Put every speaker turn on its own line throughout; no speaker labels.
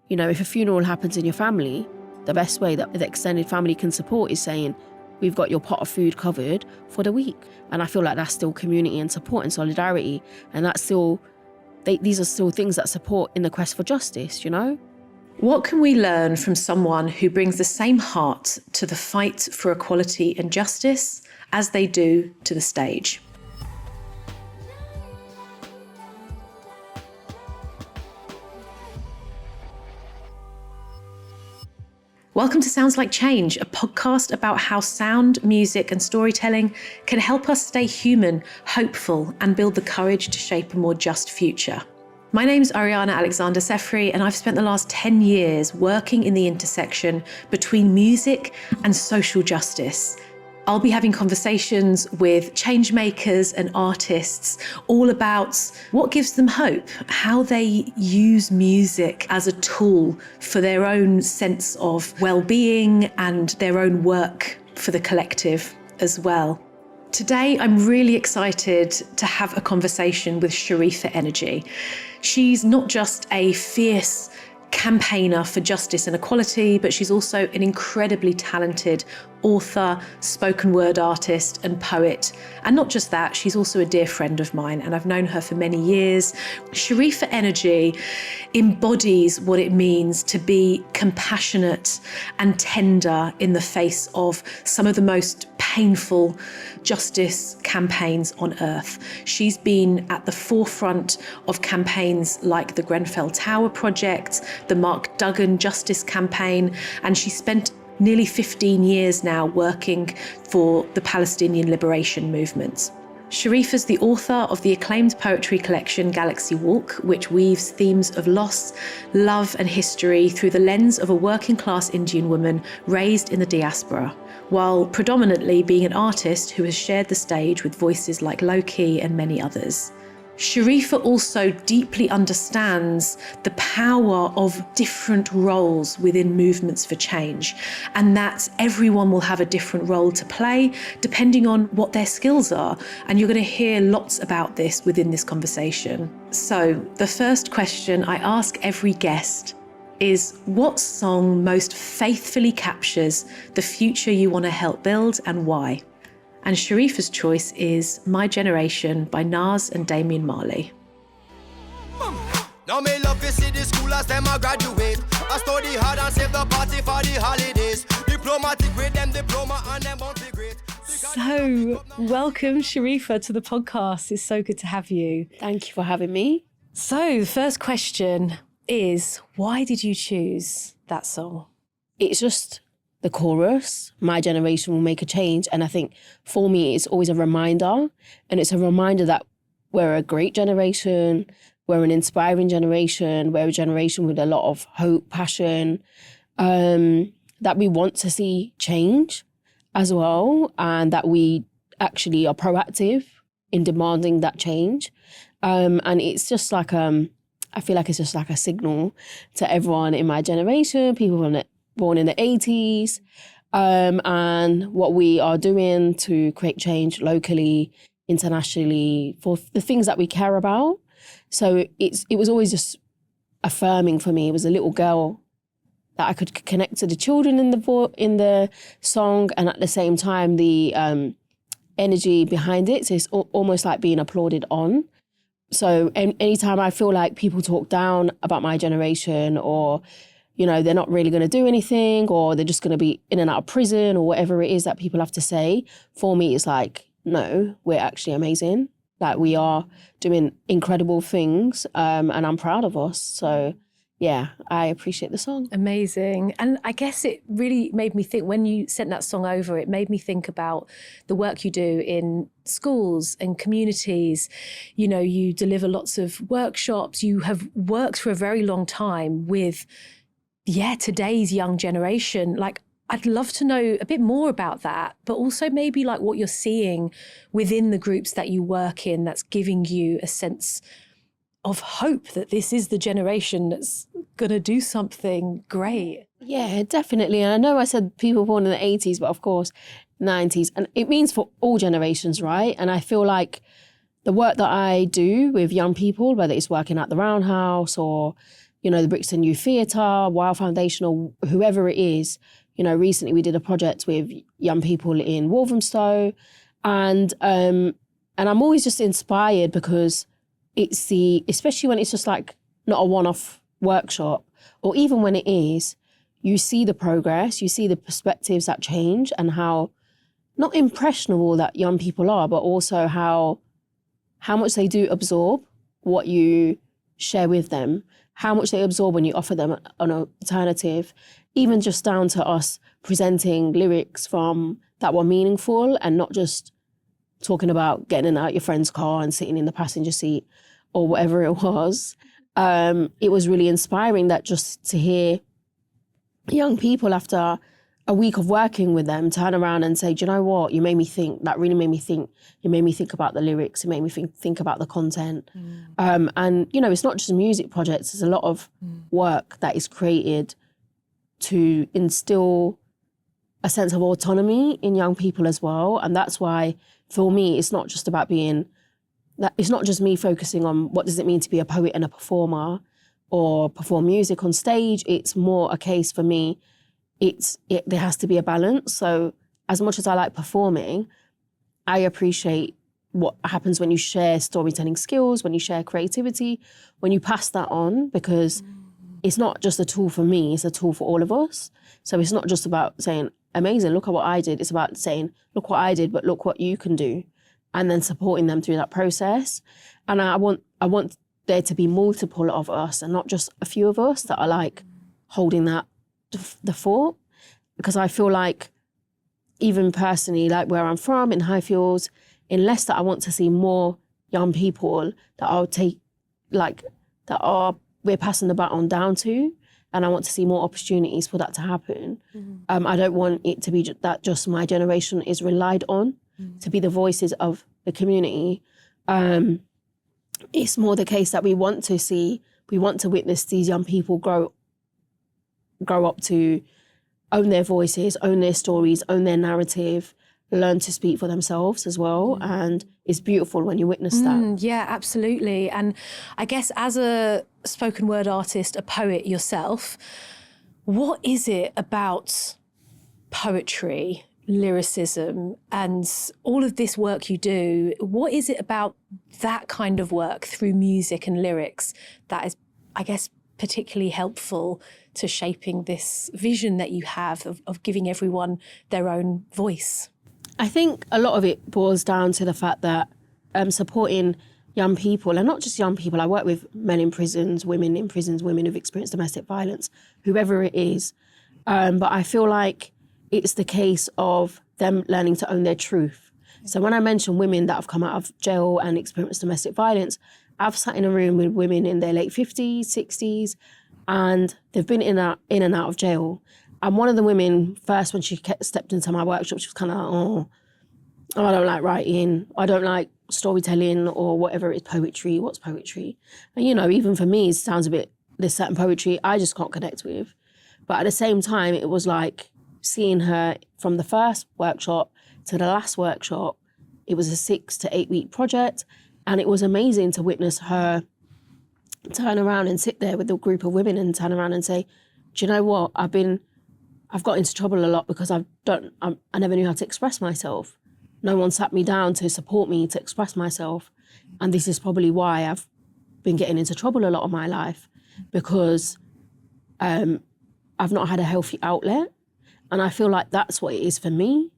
You know, if a funeral happens in your family, the best way that the extended family can support is saying, we've got your pot of food covered for the week. And I feel like that's still community and support and solidarity. And that's still, these are still things that support in the quest for justice, you know?
What can we learn from someone who brings the same heart to the fight for equality and justice as they do to the stage? Welcome to Sounds Like Change, a podcast about how sound, music and storytelling can help us stay human, hopeful and build the courage to shape a more just future. My name's Ariana Alexander-Sefri and I've spent the last 10 years working in the intersection between music and social justice. I'll be having conversations with change makers and artists all about what gives them hope, how they use music as a tool for their own sense of well-being and their own work for the collective as well. Today, I'm really excited to have a conversation with Shareefa Energy. She's not just a fierce campaigner for justice and equality, but she's also an incredibly talented author, spoken word artist and poet. And not just that, she's also a dear friend of mine and I've known her for many years. Shareefa Energy embodies what it means to be compassionate and tender in the face of some of the most painful justice campaigns on earth. She's been at the forefront of campaigns like the Grenfell Tower project, the Mark Duggan justice campaign, and she spent nearly 15 years now working for the Palestinian liberation movement. Shareefa's the author of the acclaimed poetry collection Galaxy Walk, which weaves themes of loss, love and history through the lens of a working class Indian woman raised in the diaspora, while predominantly being an artist who has shared the stage with voices like Loki and many others. Shareefa also deeply understands the power of different roles within movements for change, and that everyone will have a different role to play depending on what their skills are. And you're going to hear lots about this within this conversation. So the first question I ask every guest is, what song most faithfully captures the future you want to help build and why? And Shareefa's choice is My Generation by Nas and Damian Marley.
Now me love to see the school as them a graduate. I study hard and save the party for the holidays. Diplomatic with them diploma and them won't be great.
So, welcome Shareefa to the podcast. It's so good to have you.
Thank you for having me.
So, the first question is, why did you choose that song?
It's just the chorus, My Generation will make a change. And I think for me, it's always a reminder. And it's a reminder that we're a great generation, we're an inspiring generation, we're a generation with a lot of hope, passion, that we want to see change as well, and that we actually are proactive in demanding that change. And it's just like, I feel like it's just like a signal to everyone in my generation, people born in the 80s, and what we are doing to create change locally, internationally, for the things that we care about. So it was always just affirming for me. It was a little girl that I could connect to the children in the song, and at the same time the energy behind it. So it's almost like being applauded on. So anytime I feel like people talk down about my generation, or you know, they're not really going to do anything, or they're just going to be in and out of prison, or whatever it is that people have to say, for me, it's like, no, we're actually amazing. Like, we are doing incredible things, and I'm proud of us. So, yeah, I appreciate the song.
Amazing. And I guess it really made me think, when you sent that song over, it made me think about the work you do in schools and communities. You know, you deliver lots of workshops. You have worked for a very long time with today's young generation. Like, I'd love to know a bit more about that, but also maybe like what you're seeing within the groups that you work in that's giving you a sense of hope that this is the generation that's going to do something great.
Yeah, definitely. And I know I said people born in the 80s, but of course, 90s. And it means for all generations, right? And I feel like the work that I do with young people, whether it's working at the Roundhouse or, you know, the Brixton Youth Theatre, Wild Foundation, or whoever it is. You know, recently we did a project with young people in Walthamstow, and I'm always just inspired because it's especially when it's just like not a one-off workshop, or even when it is, you see the progress, you see the perspectives that change, and how not impressionable that young people are, but also how much they do absorb what you share with them, how much they absorb when you offer them an alternative, even just down to us presenting lyrics that were meaningful and not just talking about getting out your friend's car and sitting in the passenger seat or whatever it was. It was really inspiring that just to hear young people after a week of working with them turn around and say, do you know what, you made me think, that really made me think, you made me think about the lyrics, it made me think about the content. And, you know, it's not just music projects, there's a lot of work that is created to instill a sense of autonomy in young people as well. And that's why, for me, it's not just about it's not just me focusing on what does it mean to be a poet and a performer or perform music on stage. It's more a case for me, there has to be a balance. So as much as I like performing, I appreciate what happens when you share storytelling skills, when you share creativity, when you pass that on, because it's not just a tool for me, it's a tool for all of us. So it's not just about saying, amazing, look at what I did. It's about saying, look what I did, but look what you can do. And then supporting them through that process. And I want there to be multiple of us and not just a few of us that are like holding that the fort. Because I feel like, even personally, like where I'm from, in Highfields, in Leicester, I want to see more young people we're passing the baton down to. And I want to see more opportunities for that to happen. I don't want it to be that just my generation is relied on to be the voices of the community. It's more the case that we want to witness these young people grow up to own their voices, own their stories, own their narrative, learn to speak for themselves as well. And it's beautiful when you witness that.
Yeah, absolutely. And I guess as a spoken word artist, a poet yourself, what is it about poetry, lyricism, and all of this work you do? What is it about that kind of work through music and lyrics that is, I guess, particularly helpful to shaping this vision that you have of giving everyone their own voice?
I think a lot of it boils down to the fact that supporting young people, and not just young people, I work with men in prisons, women who've experienced domestic violence, whoever it is. But I feel like it's the case of them learning to own their truth. So when I mention women that have come out of jail and experienced domestic violence, I've sat in a room with women in their late 50s, 60s, and they've been in and out of jail. And one of the women, first when she stepped into my workshop, she was kind of like, oh, I don't like writing, I don't like storytelling or whatever it is, poetry, what's poetry? And, you know, even for me, it sounds a bit, there's certain poetry I just can't connect with. But at the same time, it was like seeing her from the first workshop to the last workshop. It was a 6 to 8 week project. And it was amazing to witness her turn around and sit there with a group of women and turn around and say, do you know what? I've got into trouble a lot because I never knew how to express myself. No one sat me down to support me to express myself. And this is probably why I've been getting into trouble a lot of my life, because I've not had a healthy outlet. And I feel like that's what it is for me.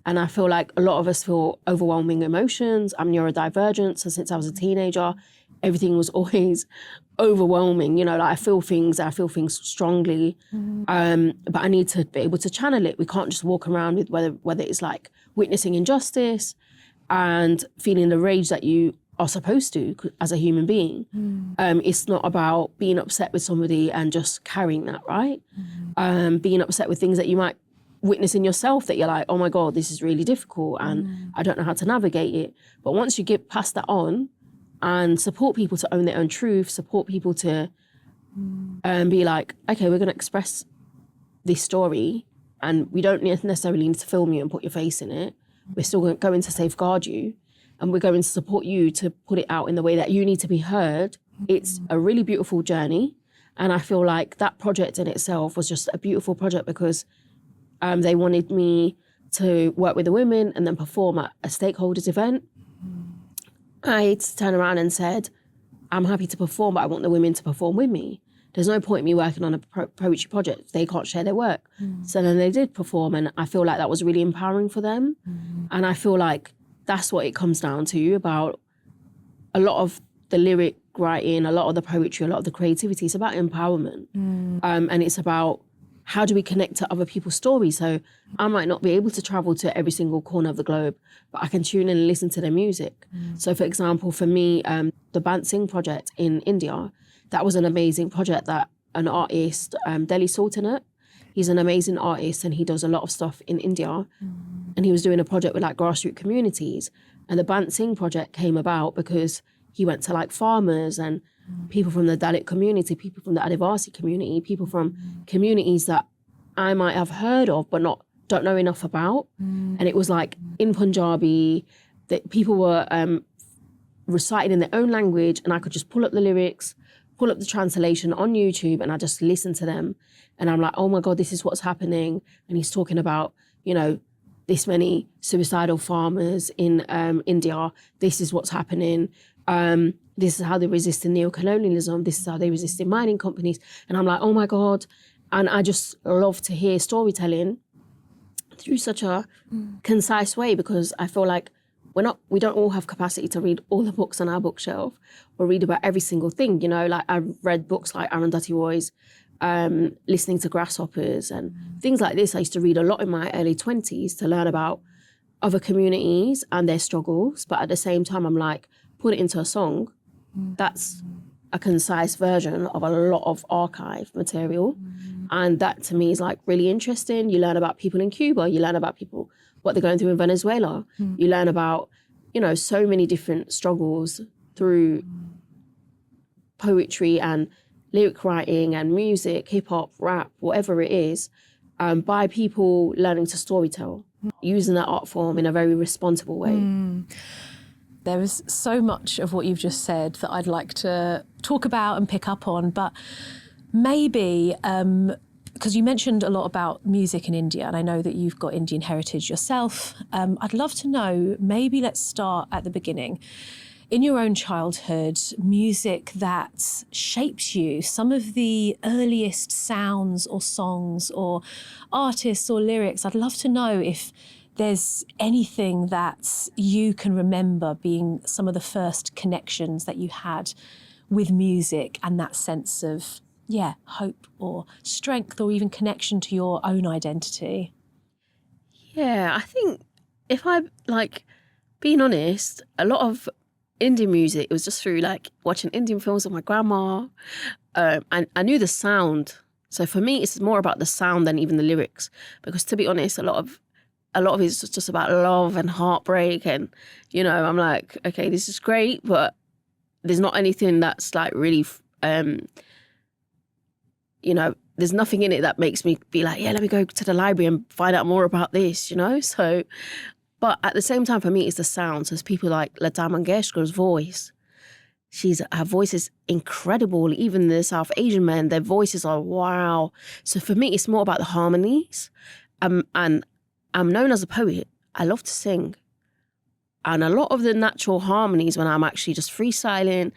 And I feel like a lot of us feel overwhelming emotions. I'm neurodivergent, so since I was a teenager, everything was always overwhelming. You know, like I feel things strongly, but I need to be able to channel it. We can't just walk around with whether it's like witnessing injustice and feeling the rage that you are supposed to as a human being. It's not about being upset with somebody and just carrying that, right? Being upset with things that you might witness in yourself that you're like, oh my God, this is really difficult and I don't know how to navigate it. But once you get past that on and support people to own their own truth, support people to be like, okay, we're going to express this story and we don't necessarily need to film you and put your face in it. We're still going to safeguard you and we're going to support you to put it out in the way that you need to be heard. It's a really beautiful journey. And I feel like that project in itself was just a beautiful project because they wanted me to work with the women and then perform at a stakeholders event. I turned around and said, I'm happy to perform, but I want the women to perform with me. There's no point in me working on a poetry project if they can't share their work. So then they did perform, and I feel like that was really empowering for them. And I feel like that's what it comes down to, about a lot of the lyric writing, a lot of the poetry, a lot of the creativity. It's about empowerment. And it's about how do we connect to other people's stories? So I might not be able to travel to every single corner of the globe, but I can tune in and listen to their music. So for example, for me, the Baton project in India, that was an amazing project that an artist, Delhi Sultanate, he's an amazing artist and he does a lot of stuff in India. And he was doing a project with like grassroots communities. And the Baton project came about because he went to like farmers and people from the Dalit community, people from the Adivasi community, people from communities that I might have heard of but don't know enough about. And it was like in Punjabi, that people were reciting in their own language, and I could just pull up the lyrics, pull up the translation on YouTube, and I just listen to them. And I'm like, oh my God, this is what's happening. And he's talking about, you know, this many suicidal farmers in India. This is what's happening. This is how they resist in neocolonialism. This is how they resist in mining companies. And I'm like, oh my God. And I just love to hear storytelling through such a concise way, because I feel like we don't all have capacity to read all the books on our bookshelf or read about every single thing. You know, like I've read books like Arundhati Roy's Listening to Grasshoppers and things like this. I used to read a lot in my early 20s to learn about other communities and their struggles. But at the same time, I'm like, put it into a song. That's a concise version of a lot of archive material. And that to me is like really interesting. You learn about people in Cuba, you learn about people, what they're going through in Venezuela. You learn about, you know, so many different struggles through poetry and lyric writing and music, hip hop, rap, whatever it is, by people learning to storytell, using that art form in a very responsible way.
There is so much of what you've just said that I'd like to talk about and pick up on, but maybe, because you mentioned a lot about music in India, and I know that you've got Indian heritage yourself. I'd love to know, maybe let's start at the beginning. In your own childhood, music that shapes you, some of the earliest sounds or songs or artists or lyrics, I'd love to know if there's anything that you can remember being some of the first connections that you had with music and that sense of, hope or strength or even connection to your own identity.
Yeah, I think if I'm like being honest, a lot of Indian music, it was just through like watching Indian films with my grandma. And I knew the sound. So for me, it's more about the sound than even the lyrics. Because to be honest, a lot of it is just about love and heartbreak. And, you know, I'm like, okay, this is great, but there's not anything that's like really, you know, there's nothing in it that makes me be like, yeah, let me go to the library and find out more about this, you know? So, but at the same time, for me, it's the sound. So it's people like Lata Mangeshkar's voice. Her voice is incredible. Even the South Asian men, their voices are wow. So for me, it's more about the harmonies. And I'm known as a poet. I love to sing. And a lot of the natural harmonies when I'm actually just freestyling,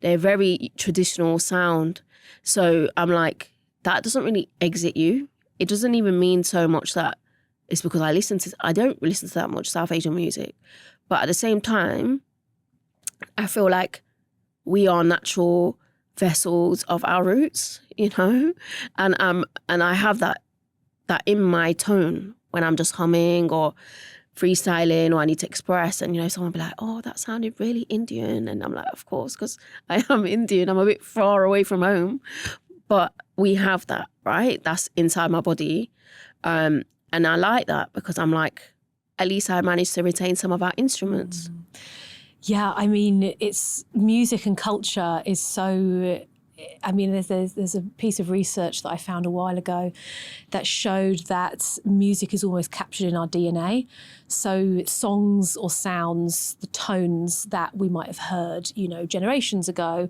they're very traditional sound. So I'm like, that doesn't really exit you. It doesn't even mean so much that it's because I don't listen to that much South Asian music. But at the same time, I feel like we are natural vessels of our roots, you know? And I have that in my tone when I'm just humming or freestyling or I need to express, and, you know, someone will be like, oh, that sounded really Indian. And I'm like, of course, because I am Indian. I'm a bit far away from home. But we have that, right? That's inside my body. And I like that because I'm like, at least I managed to retain some of our instruments.
Yeah, I mean, it's music and culture is so... I mean, there's a piece of research that I found a while ago that showed that music is almost captured in our DNA. So songs or sounds, the tones that we might have heard, you know, generations ago,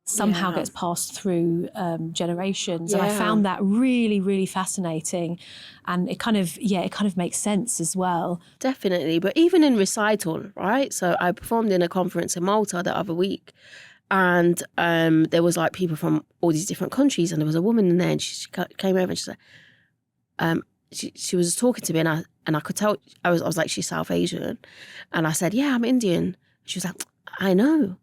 somehow gets passed through generations. And I
Yeah.
found that really, really fascinating. And it kind of makes sense as well.
Definitely. But even in recital, right? So I performed in a conference in Malta the other week, and there was like people from all these different countries, and there was a woman in there, and she came over and she said, she was talking to me, and I could tell, I was like, she's South Asian. And I said, yeah, I'm Indian. She was like, I know.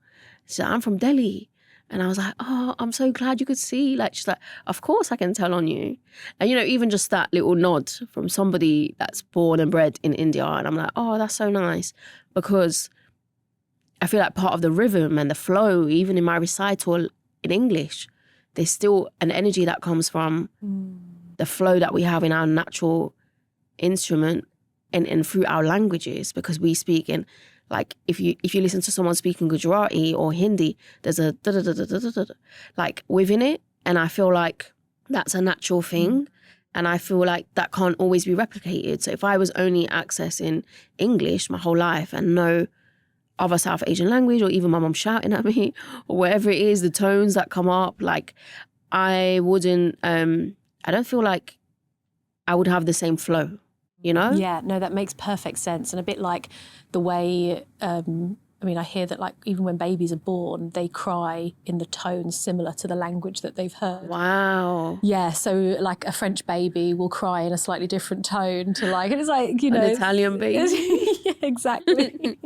She said, I'm from Delhi. And I was like, oh, I'm so glad you could see. Like, she's like, of course I can tell on you. And, you know, even just that little nod from somebody that's born and bred in India. And I'm like, oh, that's so nice. Because I feel like part of the rhythm and the flow, even in my recital in English, there's still an energy that comes from the flow that we have in our natural instrument and through our languages, because we speak in, like, if you listen to someone speaking Gujarati or Hindi, there's a da-da-da-da-da-da-da, like, within it. And I feel like that's a natural thing. And I feel like that can't always be replicated. So if I was only accessing English my whole life and no other South Asian language, or even my mum shouting at me, or whatever it is, the tones that come up, like, I wouldn't, I don't feel like I would have the same flow. You know?
Yeah, no, that makes perfect sense. And a bit like the way, I mean, I hear that, like, even when babies are born, they cry in the tones similar to the language that they've heard.
Wow.
Yeah, so like a French baby will cry in a slightly different tone to, like, and it's like, you know.
An Italian baby.
Yeah, exactly.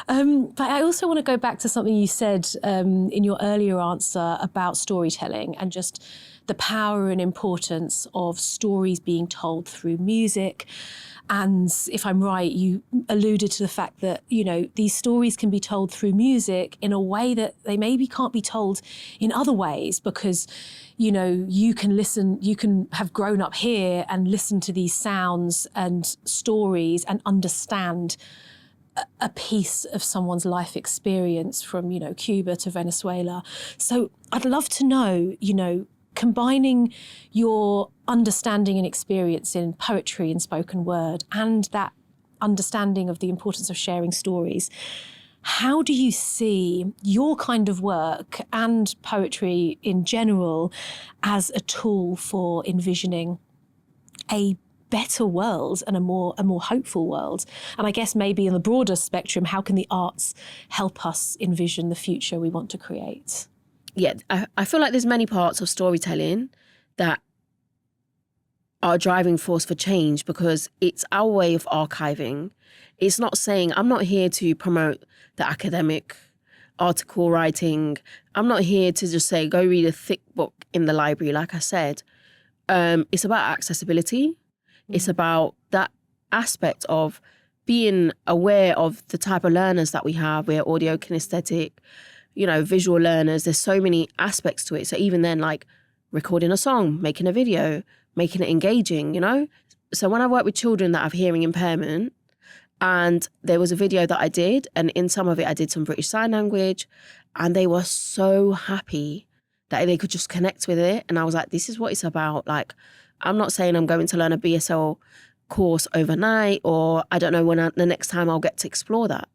But I also want to go back to something you said in your earlier answer about storytelling and just the power and importance of stories being told through music. And if I'm right, you alluded to the fact that, you know, these stories can be told through music in a way that they maybe can't be told in other ways, because, you know, you can listen, you can have grown up here and listen to these sounds and stories and understand a piece of someone's life experience from, you know, Cuba to Venezuela. So I'd love to know, you know, combining your understanding and experience in poetry and spoken word and that understanding of the importance of sharing stories, how do you see your kind of work and poetry in general as a tool for envisioning a better world and a more hopeful world? And I guess maybe in the broader spectrum, how can the arts help us envision the future we want to create?
Yeah, I feel like there's many parts of storytelling that are a driving force for change, because it's our way of archiving. It's not saying, I'm not here to promote the academic article writing. I'm not here to just say, go read a thick book in the library, like I said. It's about accessibility. It's about that aspect of being aware of the type of learners that we have. We're audio kinesthetic, you know, visual learners. There's so many aspects to it. So even then, like recording a song, making a video, making it engaging, you know? So when I work with children that have hearing impairment, and there was a video that I did, and in some of it I did some British Sign Language, and they were so happy that they could just connect with it. And I was like, this is what it's about. Like, I'm not saying I'm going to learn a BSL course overnight, or I don't know when the next time I'll get to explore that.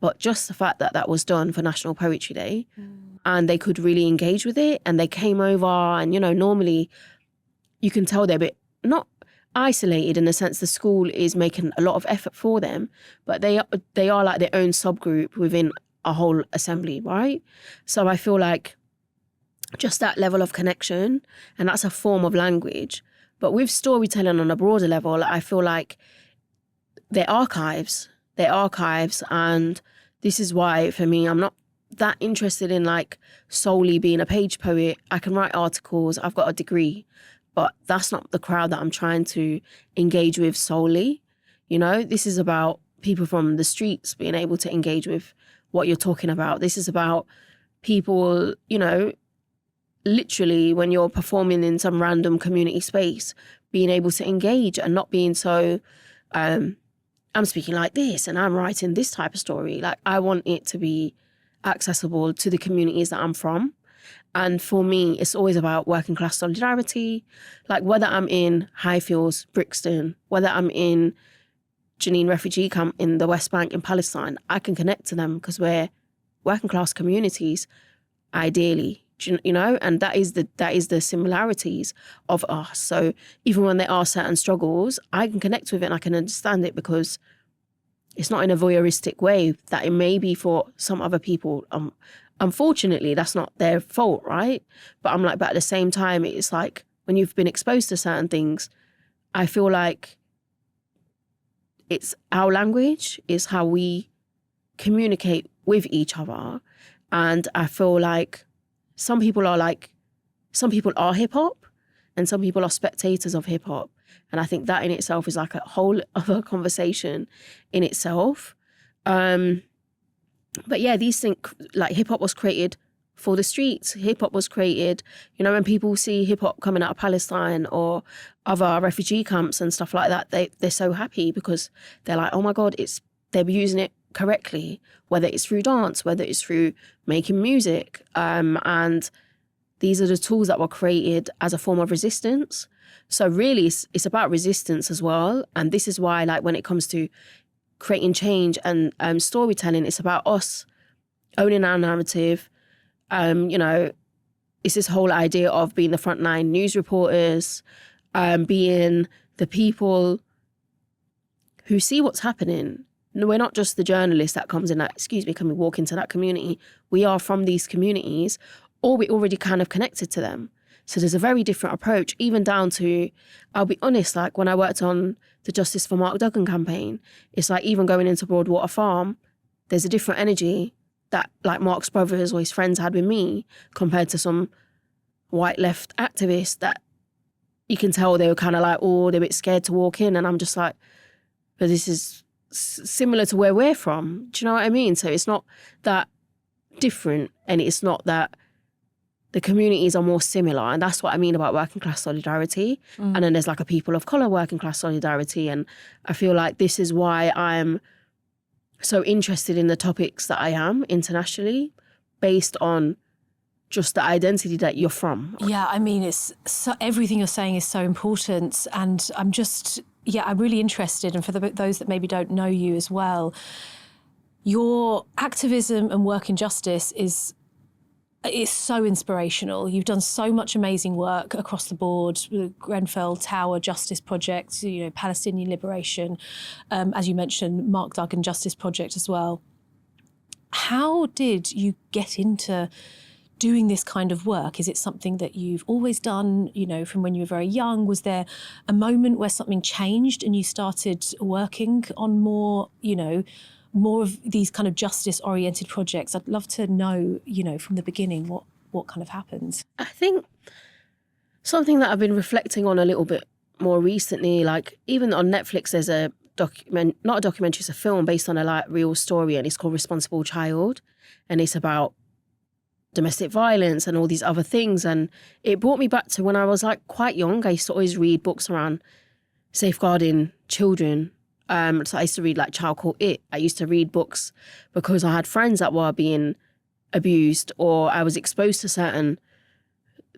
But just the fact that that was done for National Poetry Day and they could really engage with it, and they came over, and, you know, normally you can tell they're a bit not isolated in the sense the school is making a lot of effort for them, but they are like their own subgroup within a whole assembly, right? So I feel like just that level of connection, and that's a form of language. But with storytelling on a broader level, I feel like they're archives, and this is why, for me, I'm not that interested in like solely being a page poet. I can write articles, I've got a degree, but that's not the crowd that I'm trying to engage with solely. You know, this is about people from the streets being able to engage with what you're talking about. This is about people, you know, literally when you're performing in some random community space, being able to engage and not being so, I'm speaking like this and I'm writing this type of story. Like, I want it to be accessible to the communities that I'm from. And for me, it's always about working class solidarity. Like, whether I'm in Highfields, Brixton, whether I'm in Jenin refugee camp in the West Bank in Palestine, I can connect to them because we're working class communities. ideally, you know, and that is the similarities of us. So even when there are certain struggles, I can connect with it and I can understand it because it's not in a voyeuristic way that it may be for some other people. Unfortunately, that's not their fault, right? But I'm like, but at the same time, it's like when you've been exposed to certain things, I feel like it's our language is how we communicate with each other. And I feel like some people are hip hop and some people are spectators of hip hop. And I think that in itself is like a whole other conversation in itself. But yeah, these things, like hip hop was created for the streets. Hip hop was created, you know, when people see hip hop coming out of Palestine or other refugee camps and stuff like that, they're so happy because they're like, oh my God, they're using it correctly, whether it's through dance, whether it's through making music. And these are the tools that were created as a form of resistance. So really, it's about resistance as well. And this is why, like, when it comes to creating change and storytelling, it's about us owning our narrative. You know, it's this whole idea of being the frontline news reporters, being the people who see what's happening. No, we're not just the journalist that comes in like, excuse me, can we walk into that community? We are from these communities, or we're already kind of connected to them. So there's a very different approach, even down to, I'll be honest, like when I worked on the Justice for Mark Duggan campaign, it's like even going into Broadwater Farm, there's a different energy that like Mark's brothers or his friends had with me compared to some white left activists that you can tell they were kind of like, oh, they're a bit scared to walk in. And I'm just like, but this is similar to where we're from. Do you know what I mean? So it's not that different and it's not that the communities are more similar. And that's what I mean about working class solidarity. And then there's like a people of colour working class solidarity. And I feel like this is why I'm so interested in the topics that I am internationally, based on just the identity that you're from.
Yeah, I mean, it's everything you're saying is so important. And I'm really interested. And for those that maybe don't know you as well, your activism and work in justice is so inspirational. You've done so much amazing work across the board, the Grenfell Tower Justice Project, you know, Palestinian liberation, as you mentioned, Mark Duggan Justice Project as well. How did you get into doing this kind of work? Is it something that you've always done, you know, from when you were very young? Was there a moment where something changed and you started working on more of these kind of justice-oriented projects? I'd love to know, you know, from the beginning what kind of happens.
I think something that I've been reflecting on a little bit more recently, like even on Netflix, there's a not a documentary, it's a film based on a like real story, and it's called Responsible Child, and it's about domestic violence and all these other things. And it brought me back to when I was like quite young. I used to always read books around safeguarding children. So I used to read like Child Called It. I used to read books because I had friends that were being abused or I was exposed to certain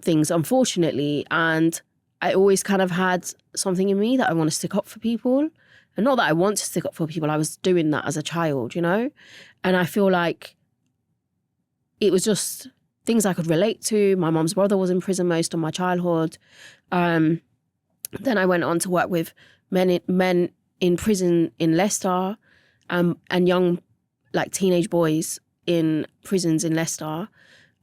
things, unfortunately. And I always kind of had something in me that I want to stick up for people. And not that I want to stick up for people, I was doing that as a child, you know? And I feel like it was just things I could relate to. My mum's brother was in prison most of my childhood. Then I went on to work with men in prison in Leicester, and young, like teenage boys in prisons in Leicester,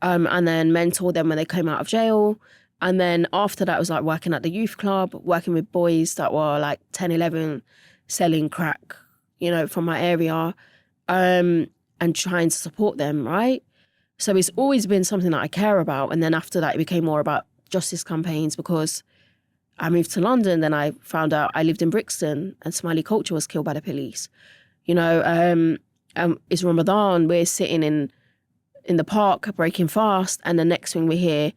and then mentored them when they came out of jail. And then after that, I was like working at the youth club, working with boys that were like 10, 11, selling crack, you know, from my area, and trying to support them, right? So it's always been something that I care about. And then after that, it became more about justice campaigns because I moved to London, then I found out I lived in Brixton and Somali culture was killed by the police. You know, it's Ramadan, we're sitting in the park breaking fast, and the next thing we hear,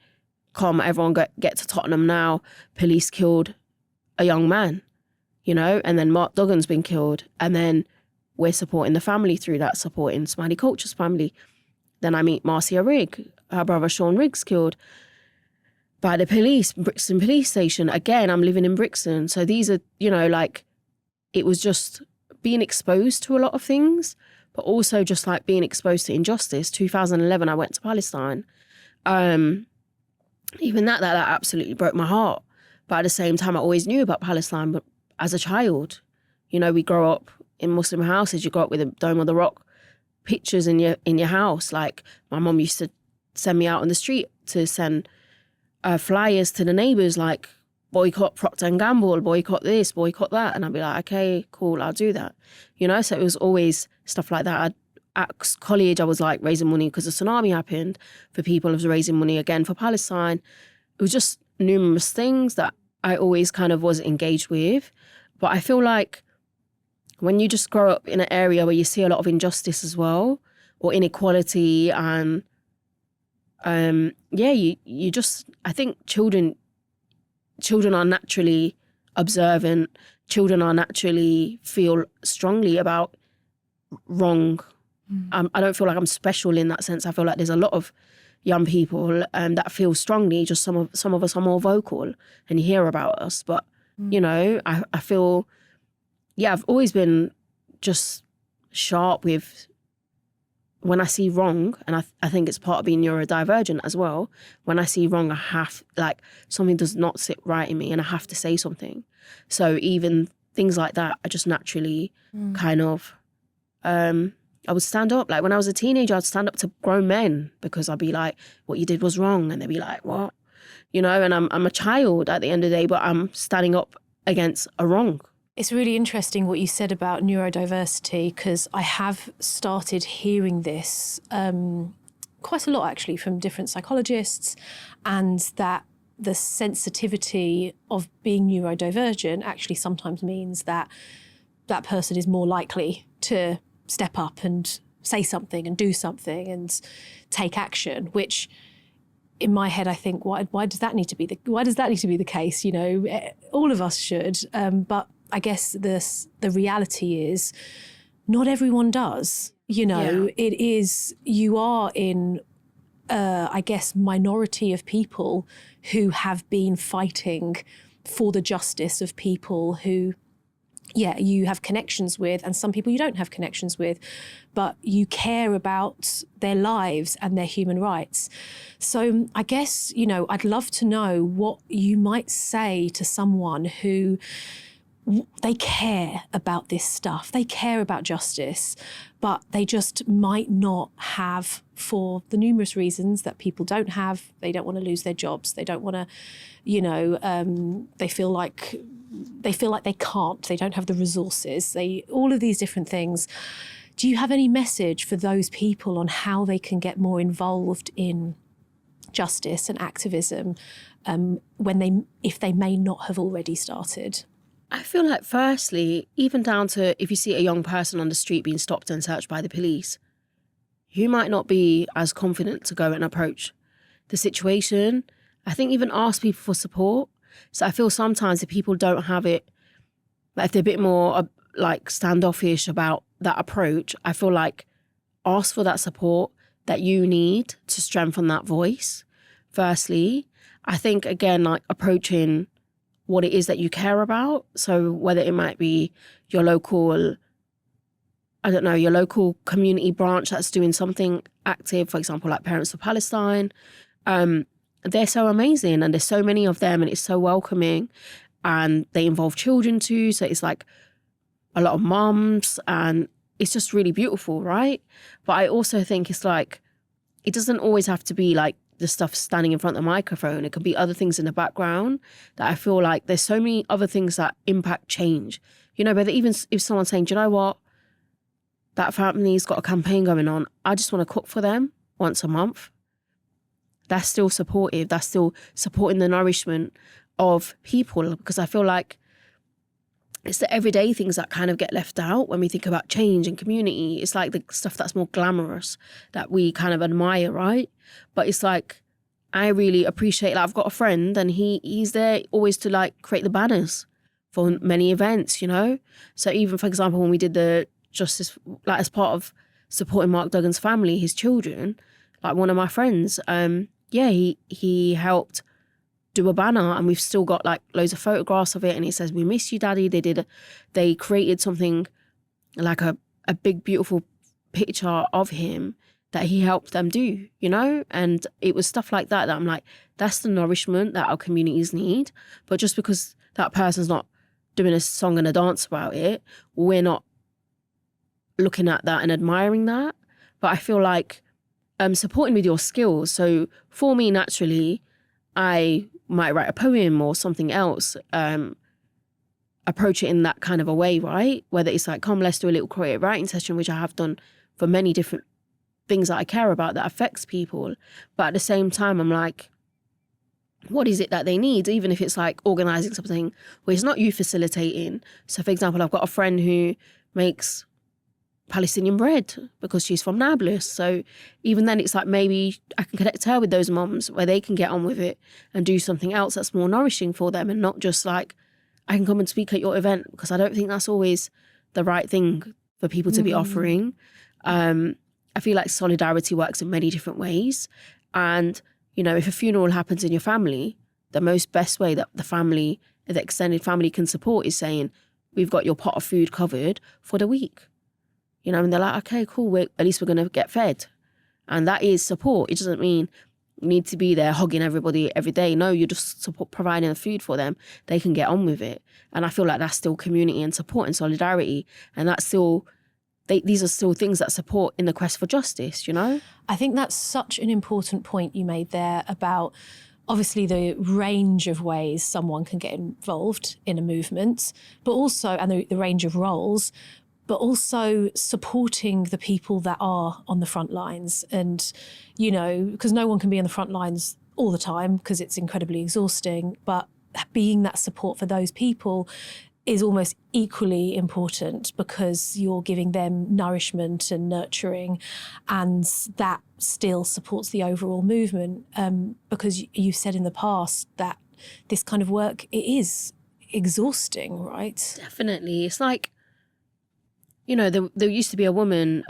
everyone get to Tottenham now, police killed a young man, you know, and then Mark Duggan's been killed. And then we're supporting the family through that, supporting Somali culture's family. Then I meet Marcia Rigg, her brother Sean Rigg's killed by the police, Brixton police station. Again, I'm living in Brixton. So these are, you know, like, it was just being exposed to a lot of things, but also just like being exposed to injustice. 2011, I went to Palestine Even that absolutely broke my heart. But at the same time, I always knew about Palestine. But as a child, you know, we grow up in Muslim houses. You grow up with a Dome of the Rock pictures in your house. Like, my mum used to send me out on the street to send flyers to the neighbours, like, boycott Procter & Gamble, boycott this, boycott that. And I'd be like, okay, cool, I'll do that. You know, so it was always stuff like that. At college, I was like raising money because the tsunami happened for people. I was raising money again for Palestine. It was just numerous things that I always kind of was engaged with. But I feel like when you just grow up in an area where you see a lot of injustice as well, or inequality, and you just, I think children are naturally observant. Children are naturally feel strongly about wrong. I don't feel like I'm special in that sense. I feel like there's a lot of young people that feel strongly. Just some of us are more vocal and you hear about us. But, you know, I feel, I've always been just sharp with when I see wrong, and I think it's part of being neurodivergent as well. When I see wrong, I have, like, something does not sit right in me and I have to say something. So even things like that, I just naturally kind of... I would stand up. Like, when I was a teenager, I'd stand up to grown men because I'd be like, what you did was wrong. And they'd be like, what? You know, and I'm a child at the end of the day, but I'm standing up against a wrong.
It's really interesting what you said about neurodiversity, because I have started hearing this quite a lot, actually, from different psychologists, and that the sensitivity of being neurodivergent actually sometimes means that that person is more likely to step up and say something and do something and take action, which in my head I think, why does that need to be the case? You know, all of us should, but I guess the reality is not everyone does. You know, It is, you are in I guess minority of people who have been fighting for the justice of people who you have connections with, and some people you don't have connections with, but you care about their lives and their human rights. So I guess, you know, I'd love to know what you might say to someone who they care about this stuff, they care about justice, but they just might not have, for the numerous reasons that people don't have. They don't want to lose their jobs. They don't want to, you know, they feel like they can't, they don't have the resources, all of these different things. Do you have any message for those people on how they can get more involved in justice and activism if they may not have already started?
I feel like, firstly, even down to if you see a young person on the street being stopped and searched by the police, you might not be as confident to go and approach the situation. I think even ask people for support. So I feel sometimes if people don't have it, like if they're a bit more like standoffish about that approach, I feel like ask for that support that you need to strengthen that voice. Firstly, I think, again, like approaching what it is that you care about. So whether it might be your local, I don't know, your local community branch that's doing something active, for example, like Parents for Palestine, they're so amazing and there's so many of them and it's so welcoming and they involve children too. So it's like a lot of mums and it's just really beautiful, right? But I also think it's like, it doesn't always have to be like the stuff standing in front of the microphone. It could be other things in the background that I feel like there's so many other things that impact change. You know, but even if someone's saying, do you know what? That family's got a campaign going on. I just want to cook for them once a month. That's still supportive. That's still supporting the nourishment of people, because I feel like it's the everyday things that kind of get left out when we think about change and community. It's like the stuff that's more glamorous that we kind of admire, right? But it's like, I really appreciate, like I've got a friend and he's there always to like create the banners for many events, you know? So even, for example, when we did the justice, like as part of supporting Mark Duggan's family, his children, like one of my friends, he helped do a banner and we've still got like loads of photographs of it and it says, "We miss you, Daddy." They created something like a big, beautiful picture of him that he helped them do, you know? And it was stuff like that I'm like, that's the nourishment that our communities need. But just because that person's not doing a song and a dance about it, we're not looking at that and admiring that. But I feel like supporting with your skills. So for me, naturally, I might write a poem or something else, approach it in that kind of a way, right? Whether it's like, come, let's do a little creative writing session, which I have done for many different things that I care about that affects people. But at the same time, I'm like, what is it that they need? Even if it's like organising something where it's not you facilitating. So for example, I've got a friend who makes Palestinian bread because she's from Nablus. So even then it's like, maybe I can connect her with those moms where they can get on with it and do something else that's more nourishing for them, and not just like, I can come and speak at your event, because I don't think that's always the right thing for people to be offering. I feel like solidarity works in many different ways. And, you know, if a funeral happens in your family, the most best way that the extended family can support is saying, we've got your pot of food covered for the week. You know, and they're like, okay, cool, at least we're going to get fed. And that is support. It doesn't mean you need to be there hugging everybody every day. No, you're just providing the food for them. They can get on with it. And I feel like that's still community and support and solidarity. And that's still, these are still things that support in the quest for justice, you know?
I think that's such an important point you made there about obviously the range of ways someone can get involved in a movement, but also, and the range of roles, but also supporting the people that are on the front lines. And, you know, because no one can be on the front lines all the time because it's incredibly exhausting, but being that support for those people is almost equally important, because you're giving them nourishment and nurturing, and that still supports the overall movement. Because you said in the past that this kind of work, it is exhausting, right?
Definitely. It's like, you know, there used to be a woman,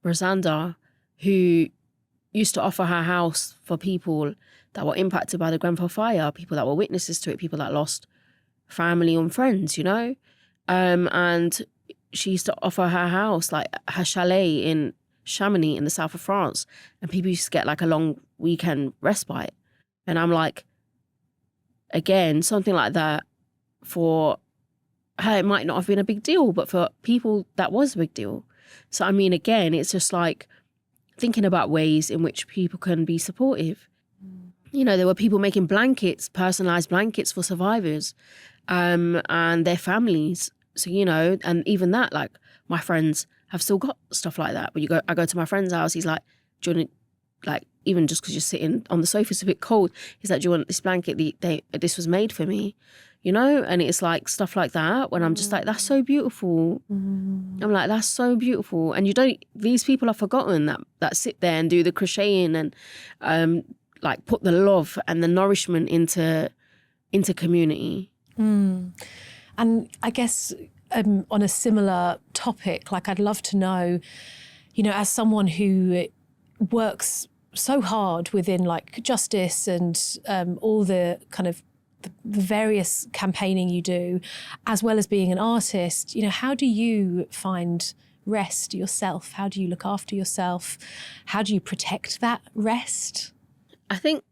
Rosanda, who used to offer her house for people that were impacted by the Grenfell fire, people that were witnesses to it, people that lost family and friends, you know? And she used to offer her house, like her chalet in Chamonix in the south of France, and people used to get like a long weekend respite. And I'm like, again, something like that, for her, it might not have been a big deal, but for people that was a big deal. So, I mean, again, it's just like thinking about ways in which people can be supportive. You know, there were people making blankets, personalised blankets for survivors, and their families. So, you know, and even that, like, my friends have still got stuff like that. But I go to my friend's house, he's like, do you want to, like, even just because you're sitting on the sofa, it's a bit cold, he's like, do you want this blanket? This was made for me, you know? And it's like stuff like that, when I'm just like, that's so beautiful. I'm like, that's so beautiful. And these people are forgotten that sit there and do the crocheting and like put the love and the nourishment into community.
And I guess on a similar topic, like, I'd love to know, you know, as someone who works so hard within like justice and all the kind of the various campaigning you do, as well as being an artist, you know, how do you find rest yourself? How do you look after yourself? How do you protect that rest?
I think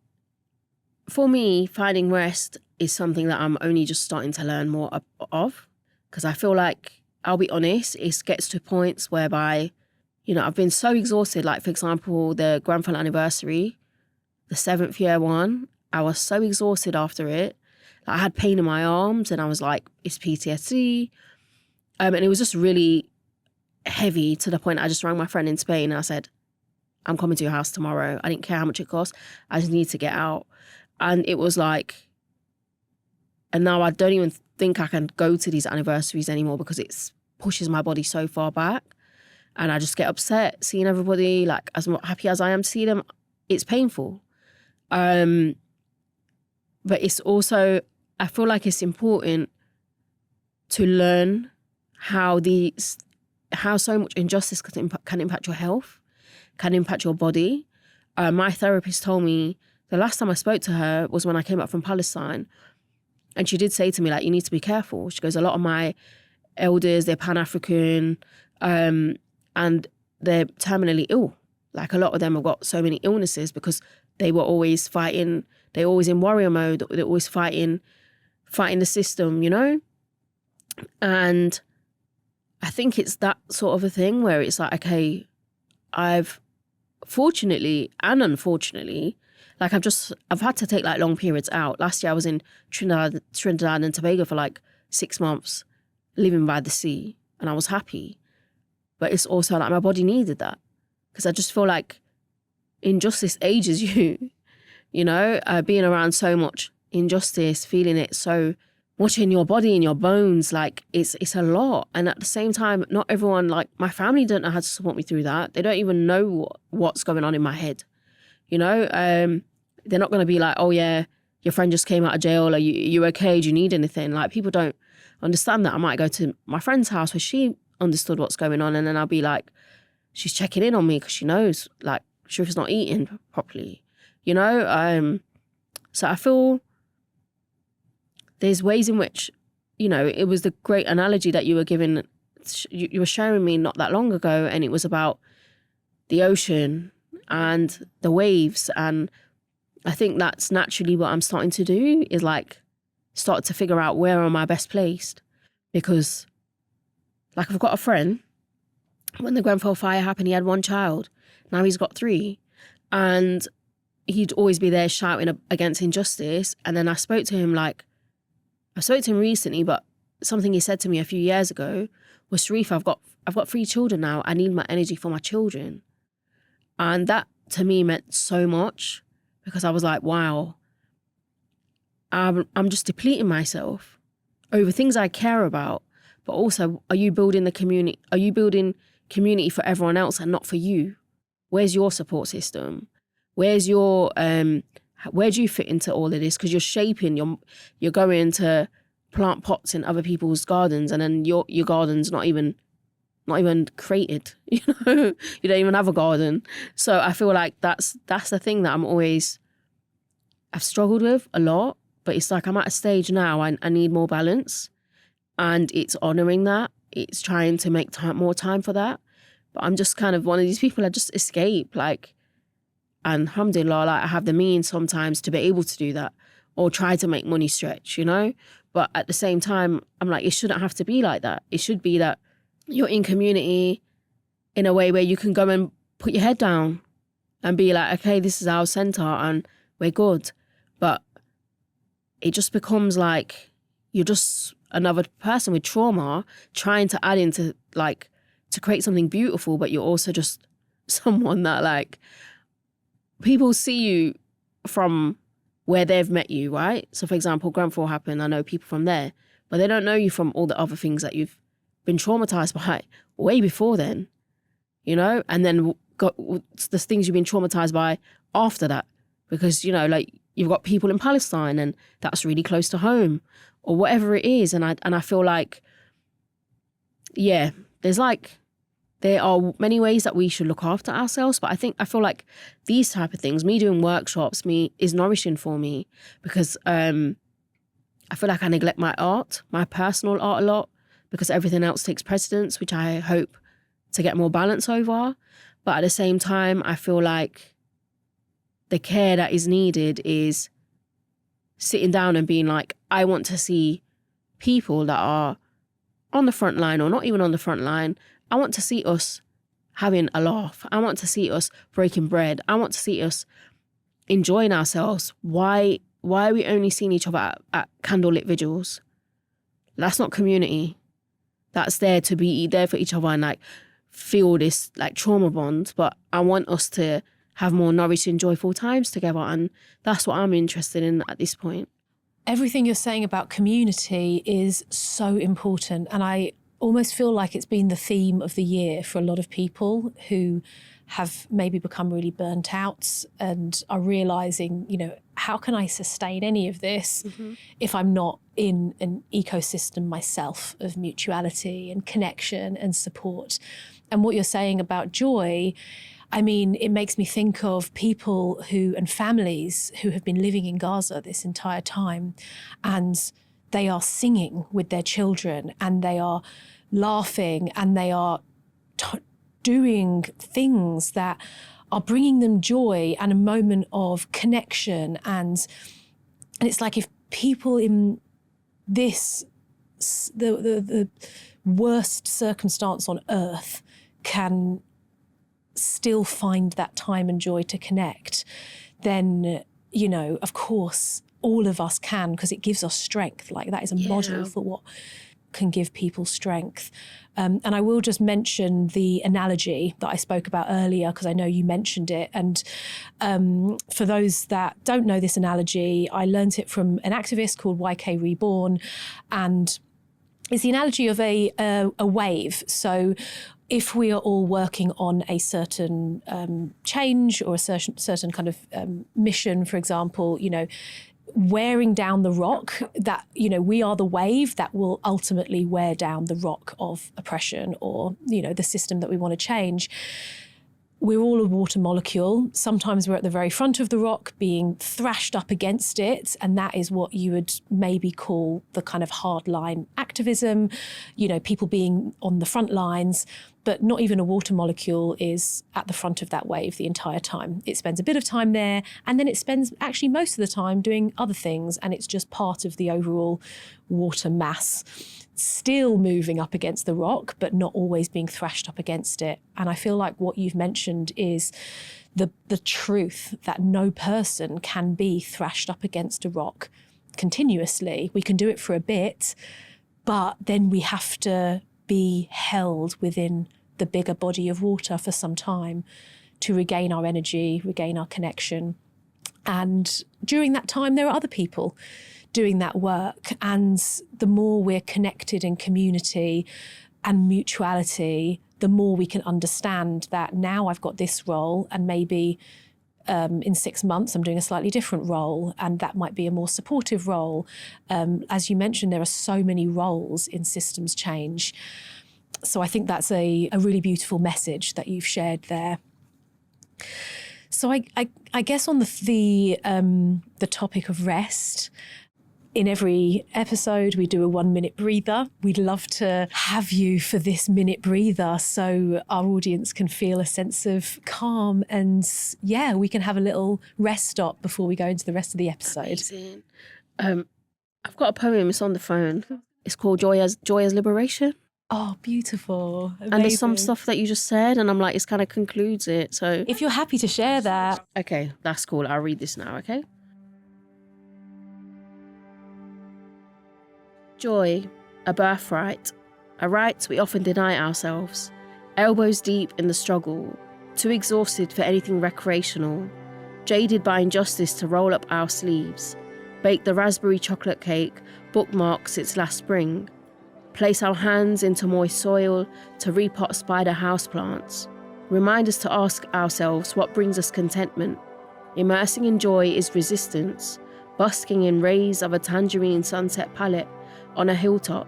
for me, finding rest is something that I'm only just starting to learn more of, because I feel like, I'll be honest, it gets to points whereby, you know, I've been so exhausted. Like, for example, the Grenfell anniversary, the 7th year one, I was so exhausted after it. Like, I had pain in my arms and I was like, it's PTSD. And it was just really heavy, to the point I just rang my friend in Spain and I said, I'm coming to your house tomorrow. I didn't care how much it cost. I just need to get out. And it was like, and now I don't even think I can go to these anniversaries anymore, because it pushes my body so far back. And I just get upset seeing everybody, like, as happy as I am to see them, it's painful. But it's also, I feel like it's important to learn how so much injustice can impact your health, can impact your body. My therapist told me, the last time I spoke to her was when I came up from Palestine. And she did say to me, like, you need to be careful. She goes, a lot of my elders, they're Pan-African, and they're terminally ill. Like a lot of them have got so many illnesses because they were always fighting, they're always in warrior mode, they're always fighting the system, you know? And I think it's that sort of a thing where it's like, okay, I've fortunately and unfortunately, like I've had to take like long periods out. Last year I was in Trinidad and Tobago for like 6 months, living by the sea, and I was happy. But it's also like my body needed that because I just feel like injustice ages you, you know, being around so much injustice, feeling it so much in your body, in your bones, like it's a lot. And at the same time, not everyone, like my family don't know how to support me through that. They don't even know what's going on in my head, you know? They're not going to be like, oh yeah, your friend just came out of jail, are you okay, do you need anything? Like people don't understand that. I might go to my friend's house where she understood what's going on, and then I'll be like, she's checking in on me because she knows like Shareefa's not eating properly, you know? So I feel there's ways in which, you know, it was the great analogy that you were giving, you were sharing me not that long ago, and it was about the ocean and the waves. And I think that's naturally what I'm starting to do, is like start to figure out where am I best placed. Because like I've got a friend, when the Grenfell fire happened, he had 1 child. Now he's got 3. And he'd always be there shouting against injustice. And then I spoke to him recently, but something he said to me a few years ago was, Shareefa, I've got 3 children now. I need my energy for my children. And that to me meant so much, because I was like, wow, I'm just depleting myself over things I care about. But also, are you building the community? Are you building community for everyone else and not for you? Where's your support system? Where's your where do you fit into all of this? Because you're shaping, you're going to plant pots in other people's gardens, and then your garden's not even created. You know, you don't even have a garden. So I feel like that's the thing that I've struggled with a lot. But it's like I'm at a stage now, I need more balance. And it's honouring that. It's trying to make more time for that. But I'm just kind of one of these people that just escape. Like, and alhamdulillah, like I have the means sometimes to be able to do that, or try to make money stretch, you know? But at the same time, I'm like, it shouldn't have to be like that. It should be that you're in community in a way where you can go and put your head down and be like, okay, this is our centre and we're good. But it just becomes like you're just another person with trauma trying to add into, like, to create something beautiful, but you're also just someone that, like, people see you from where they've met you, right? So, for example, Grenfell happened, I know people from there, but they don't know you from all the other things that you've been traumatised by way before then, you know? And then got the things you've been traumatised by after that, because, you know, like, you've got people in Palestine and that's really close to home, or whatever it is. And I feel like, yeah, there are many ways that we should look after ourselves. But I feel like these type of things, me doing workshops, is nourishing for me, because I feel like I neglect my art, my personal art a lot, because everything else takes precedence, which I hope to get more balance over. But at the same time, I feel like the care that is needed is sitting down and being like, I want to see people that are on the front line or not even on the front line. I want to see us having a laugh. I want to see us breaking bread. I want to see us enjoying ourselves. Why are we only seeing each other at candlelit vigils? That's not community. That's there to be there for each other and like feel this like trauma bond. But I want us to have more nourishing, joyful times together. And that's what I'm interested in at this point.
Everything you're saying about community is so important. And I almost feel like it's been the theme of the year for a lot of people who have maybe become really burnt out and are realising, you know, how can I sustain any of this if I'm not in an ecosystem myself of mutuality and connection and support? And what you're saying about joy, I mean, it makes me think of people and families who have been living in Gaza this entire time, and they are singing with their children and they are laughing and they are doing things that are bringing them joy and a moment of connection. And it's like if people in this, the worst circumstance on earth can still find that time and joy to connect, then, you know, of course, all of us can, because it gives us strength. Like that is a model for what can give people strength. And I will just mention the analogy that I spoke about earlier, because I know you mentioned it. And for those that don't know this analogy, I learned it from an activist called YK Reborn. And it's the analogy of a wave. So if we are all working on a certain change or a certain kind of mission, for example, you know, wearing down the rock, that, you know, we are the wave that will ultimately wear down the rock of oppression or, you know, the system that we want to change. We're all a water molecule. Sometimes we're at the very front of the rock being thrashed up against it. And that is what you would maybe call the kind of hardline activism, you know, people being on the front lines. But not even a water molecule is at the front of that wave the entire time. It spends a bit of time there, and then it spends actually most of the time doing other things, and it's just part of the overall water mass, still moving up against the rock, but not always being thrashed up against it. And I feel like what you've mentioned is the truth that no person can be thrashed up against a rock continuously. We can do it for a bit, but then we have to be held within the bigger body of water for some time to regain our energy, regain our connection. And during that time, there are other people doing that work. And the more we're connected in community and mutuality, the more we can understand that now I've got this role, and maybe in 6 months I'm doing a slightly different role, and that might be a more supportive role. As you mentioned, there are so many roles in systems change. So I think that's a really beautiful message that you've shared there. So I guess on the topic of rest, in every episode, we do a 1-minute breather. We'd love to have you for this minute breather so our audience can feel a sense of calm, and we can have a little rest stop before we go into the rest of the episode.
Amazing. I've got a poem, it's on the phone. It's called Joy as Liberation.
Oh, beautiful. Amazing.
And there's some stuff that you just said, and I'm like, it kind of concludes it. So
if you're happy to share that.
Okay, that's cool. I'll read this now, okay? Joy, a birthright, a right we often deny ourselves, elbows deep in the struggle, too exhausted for anything recreational, jaded by injustice to roll up our sleeves, bake the raspberry chocolate cake, bookmarks its last spring, place our hands into moist soil to repot spider houseplants, remind us to ask ourselves what brings us contentment. Immersing in joy is resistance, busking in rays of a tangerine sunset palette on a hilltop,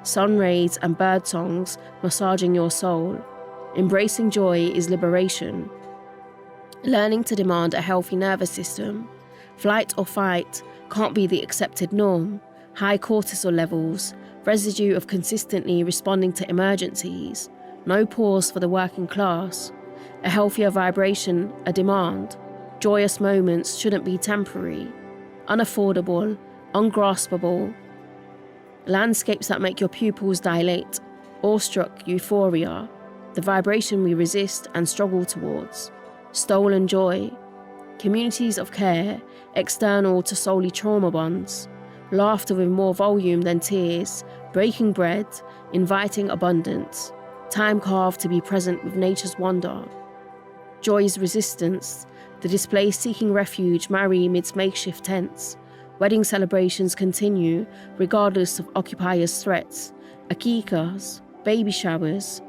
sun rays and bird songs massaging your soul. Embracing joy is liberation. Learning to demand a healthy nervous system. Flight or fight can't be the accepted norm. High cortisol levels, residue of consistently responding to emergencies. No pause for the working class. A healthier vibration, a demand. Joyous moments shouldn't be temporary. Unaffordable, ungraspable. Landscapes that make your pupils dilate, awestruck euphoria, the vibration we resist and struggle towards, stolen joy, communities of care, external to solely trauma bonds, laughter with more volume than tears, breaking bread, inviting abundance, time carved to be present with nature's wonder. Joy's resistance, the displaced seeking refuge marry amidst makeshift tents. Wedding celebrations continue, regardless of occupiers' threats. Aqiqahs, baby showers,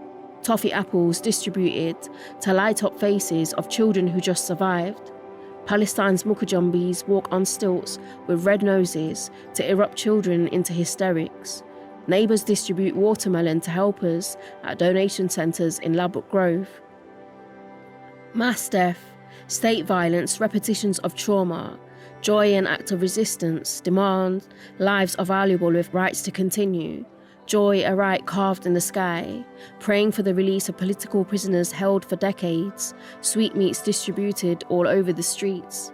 toffee apples distributed to light up faces of children who just survived. Palestine's mukajumbis walk on stilts with red noses to erupt children into hysterics. Neighbours distribute watermelon to helpers at donation centres in Ladbroke Grove. Mass death, state violence, repetitions of trauma. Joy, an act of resistance, demand lives are valuable with rights to continue. Joy, a right carved in the sky, praying for the release of political prisoners held for decades, sweetmeats distributed all over the streets.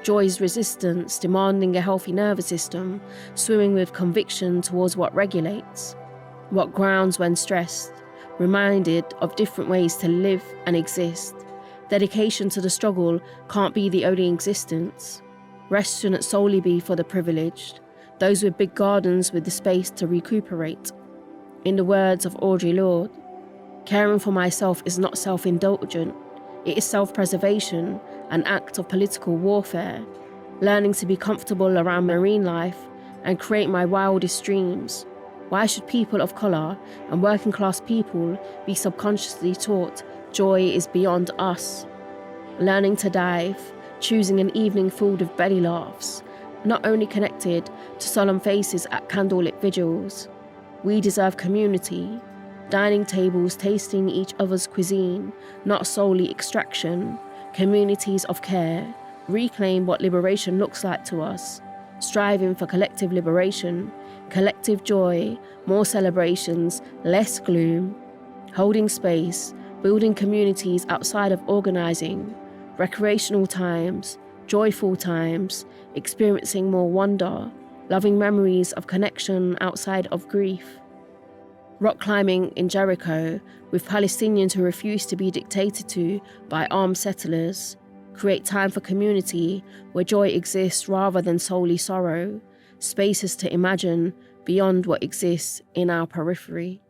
Joy's resistance, demanding a healthy nervous system, swimming with conviction towards what regulates, what grounds when stressed, reminded of different ways to live and exist. Dedication to the struggle can't be the only existence. Rest shouldn't solely be for the privileged, those with big gardens with the space to recuperate. In the words of Audre Lorde, caring for myself is not self-indulgent, it is self-preservation, an act of political warfare, learning to be comfortable around marine life and create my wildest dreams. Why should people of colour and working class people be subconsciously taught joy is beyond us? Learning to dive, choosing an evening filled with belly laughs, not only connected to solemn faces at candlelit vigils. We deserve community, dining tables tasting each other's cuisine, not solely extraction, communities of care, reclaim what liberation looks like to us, striving for collective liberation, collective joy, more celebrations, less gloom, holding space, building communities outside of organising, recreational times, joyful times, experiencing more wonder, loving memories of connection outside of grief. Rock climbing in Jericho with Palestinians who refuse to be dictated to by armed settlers. Create time for community where joy exists rather than solely sorrow. Spaces to imagine beyond what exists in our periphery.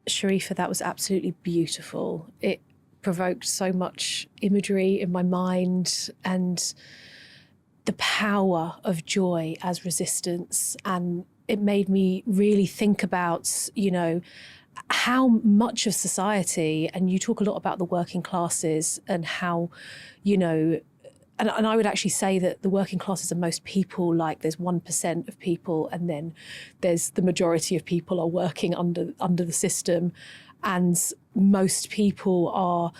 Shareefa, that was absolutely beautiful. It provoked so much imagery in my mind and the power of joy as resistance. And it made me really think about, how much of society, and you talk a lot about the working classes and how, and I would actually say that the working classes are most people, like there's 1% of people, and then there's the majority of people are working under the system. And most people are,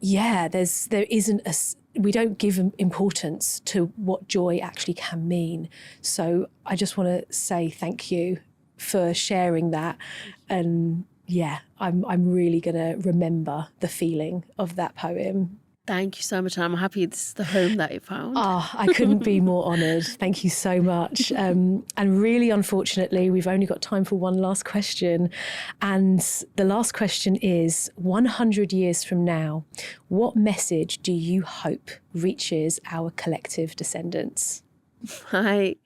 we don't give importance to what joy actually can mean. So I just want to say thank you for sharing that. And I'm really going to remember the feeling of that poem.
Thank you so much. I'm happy this is the home that it found.
I couldn't be more honoured. Thank you so much. And really, unfortunately, we've only got time for one last question. And the last question is, 100 years from now, what message do you hope reaches our collective descendants?
My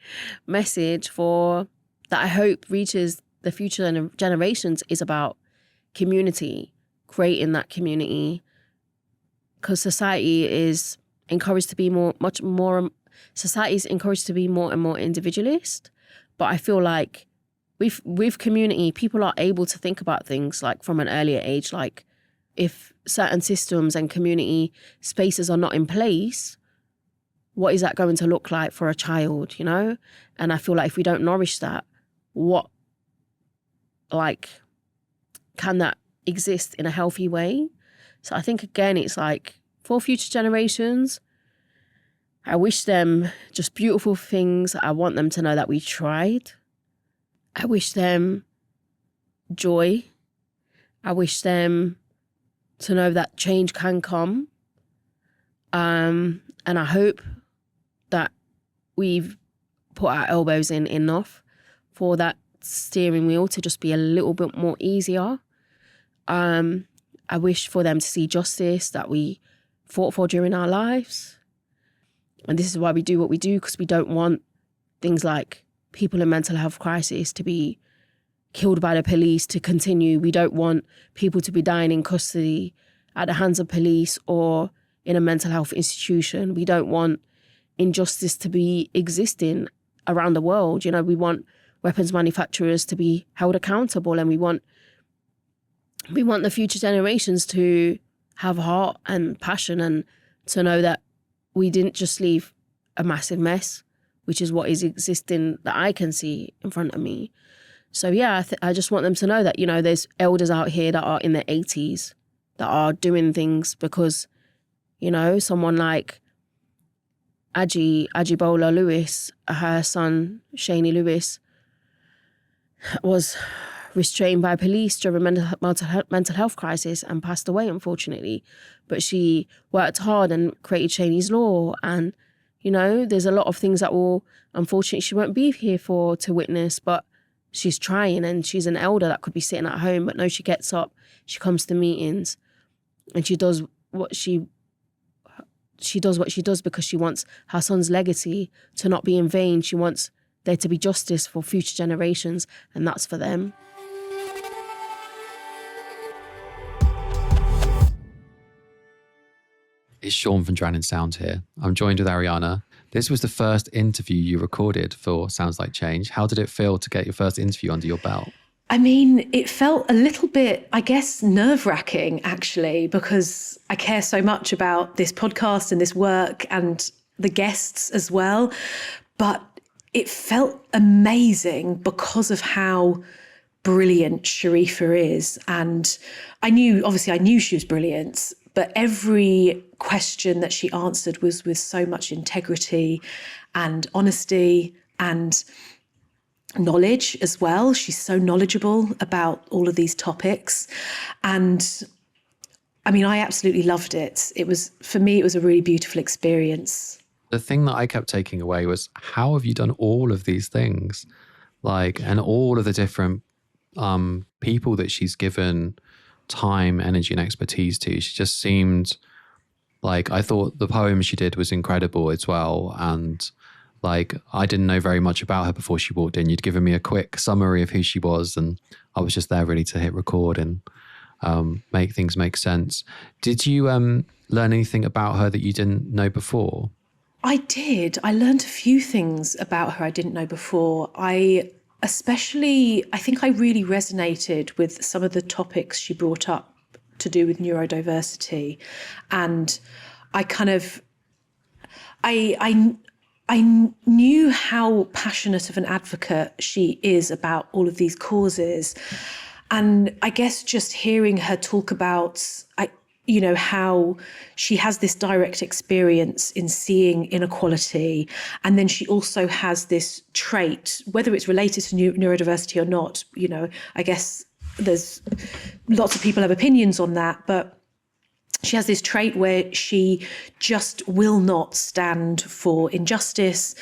message that I hope reaches the future generations is about community, creating that community. Because society is encouraged to be society is encouraged to be more and more individualist. But I feel like with community, people are able to think about things like from an earlier age, like if certain systems and community spaces are not in place, what is that going to look like for a child, And I feel like if we don't nourish that, can that exist in a healthy way? So I think, again, it's like for future generations, I wish them just beautiful things. I want them to know that we tried. I wish them joy. I wish them to know that change can come. And I hope that we've put our elbows in enough for that steering wheel to just be a little bit more easier. I wish for them to see justice that we fought for during our lives. And this is why we do what we do, because we don't want things like people in mental health crisis to be killed by the police to continue. We don't want people to be dying in custody at the hands of police or in a mental health institution. We don't want injustice to be existing around the world. We want weapons manufacturers to be held accountable, and we want the future generations to have heart and passion and to know that we didn't just leave a massive mess, which is what is existing that I can see in front of me. So I just want them to know that, there's elders out here that are in their 80s that are doing things because, someone like Ajibola Lewis, her son, Shaney Lewis, was restrained by police during a mental health crisis and passed away, unfortunately. But she worked hard and created Shaney's Law. And, you know, there's a lot of things that unfortunately, she won't be here to witness, but she's trying, and she's an elder that could be sitting at home. But no, she gets up, she comes to meetings, and she does what she does because she wants her son's legacy to not be in vain. She wants there to be justice for future generations, and that's for them.
It's Sean from Drowning Sound here. I'm joined with Ariana. This was the first interview you recorded for Sounds Like Change. How did it feel to get your first interview under your belt?
I mean, it felt a little bit, I guess, nerve-wracking, actually, because I care so much about this podcast and this work and the guests as well. But it felt amazing because of how brilliant Shareefa is. And I knew she was brilliant, but every question that she answered was with so much integrity and honesty and knowledge as well. She's so knowledgeable about all of these topics. And I mean, I absolutely loved it. For me, it was a really beautiful experience.
The thing that I kept taking away was, how have you done all of these things? And all of the different people that she's given time, energy, and expertise to. She just seemed I thought the poem she did was incredible as well. And I didn't know very much about her before she walked in. You'd given me a quick summary of who she was, and I was just there ready to hit record and make things make sense. Did you learn anything about her that you didn't know before?
I did. I learned a few things about her I didn't know before. I think I really resonated with some of the topics she brought up to do with neurodiversity. And I knew how passionate of an advocate she is about all of these causes. And I guess just hearing her talk about, how she has this direct experience in seeing inequality. And then she also has this trait, whether it's related to neurodiversity or not, I guess there's lots of people have opinions on that, but she has this trait where she just will not stand for injustice.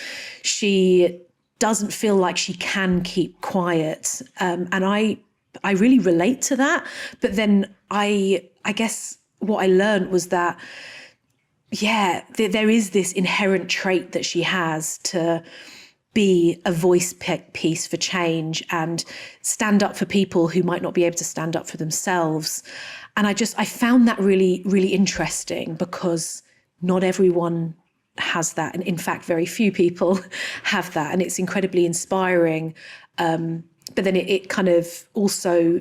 She doesn't feel like she can keep quiet. And I really relate to that. But then I guess what I learned was that, there is this inherent trait that she has to be a voice piece for change and stand up for people who might not be able to stand up for themselves. And I found that really, really interesting, because not everyone has that. And in fact, very few people have that. And it's incredibly inspiring. But then it kind of also,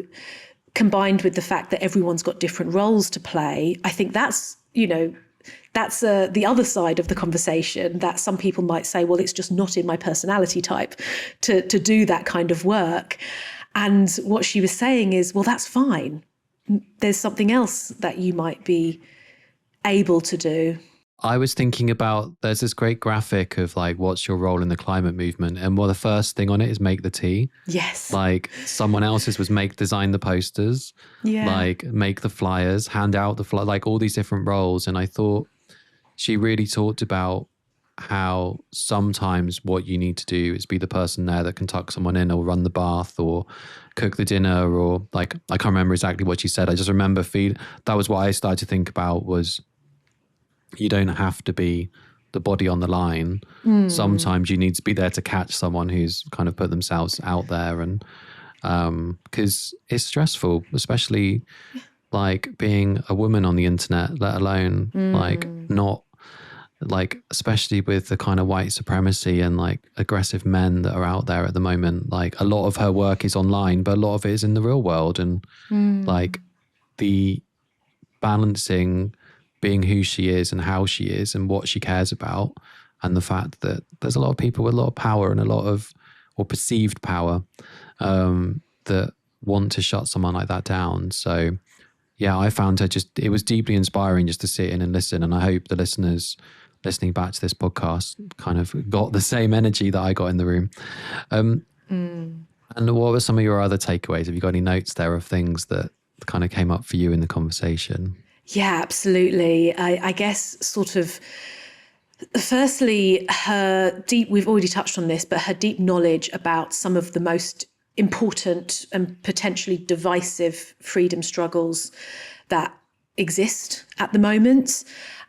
combined with the fact that everyone's got different roles to play, I think that's the other side of the conversation, that some people might say, well, it's just not in my personality type to do that kind of work. And what she was saying is, well, that's fine. There's something else that you might be able to do.
I was thinking about, there's this great graphic of what's your role in the climate movement? And the first thing on it is make the tea.
Yes.
Someone else's was design the posters, make the flyers, hand out the all these different roles. And I thought she really talked about how sometimes what you need to do is be the person there that can tuck someone in or run the bath or cook the dinner, or I can't remember exactly what she said. I just remember that was what I started to think about, was you don't have to be the body on the line. Sometimes you need to be there to catch someone who's kind of put themselves out there. And because it's stressful, especially being a woman on the internet, let alone especially with the kind of white supremacy and aggressive men that are out there at the moment. A lot of her work is online, but a lot of it is in the real world. And the balancing being who she is and how she is and what she cares about, and the fact that there's a lot of people with a lot of power and or perceived power that want to shut someone like that down. So I found her it was deeply inspiring just to sit in and listen. And I hope the listeners listening back to this podcast kind of got the same energy that I got in the room. And what were some of your other takeaways? Have you got any notes there of things that kind of came up for you in the conversation?
Yeah, absolutely. I guess sort of, firstly, we've already touched on this, but her deep knowledge about some of the most important and potentially divisive freedom struggles that exist at the moment,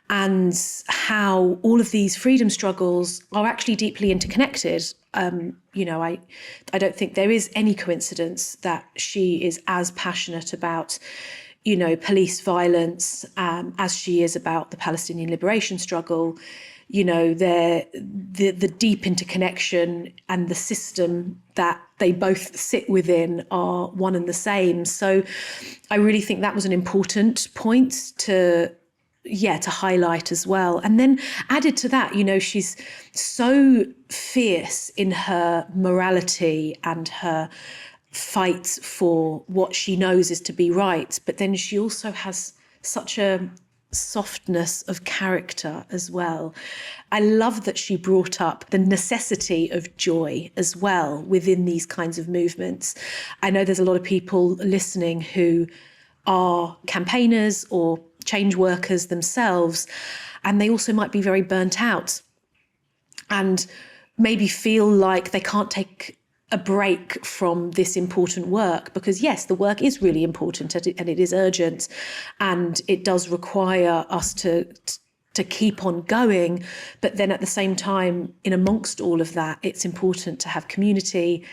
and how all of these freedom struggles are actually deeply interconnected. I don't think there is any coincidence that she is as passionate about, police violence as she is about the Palestinian liberation struggle. The deep interconnection and the system that they both sit within are one and the same. So I really think that was an important point to highlight as well. And then added to that, she's so fierce in her morality and her fight for what she knows is to be right. But then she also has such a softness of character as well. I love that she brought up the necessity of joy as well within these kinds of movements. I know there's a lot of people listening who are campaigners or change workers themselves, and they also might be very burnt out and maybe feel like they can't take a break from this important work, because yes, the work is really important and it is urgent, and it does require us to keep on going. But then at the same time, in amongst all of that, it's important to have community,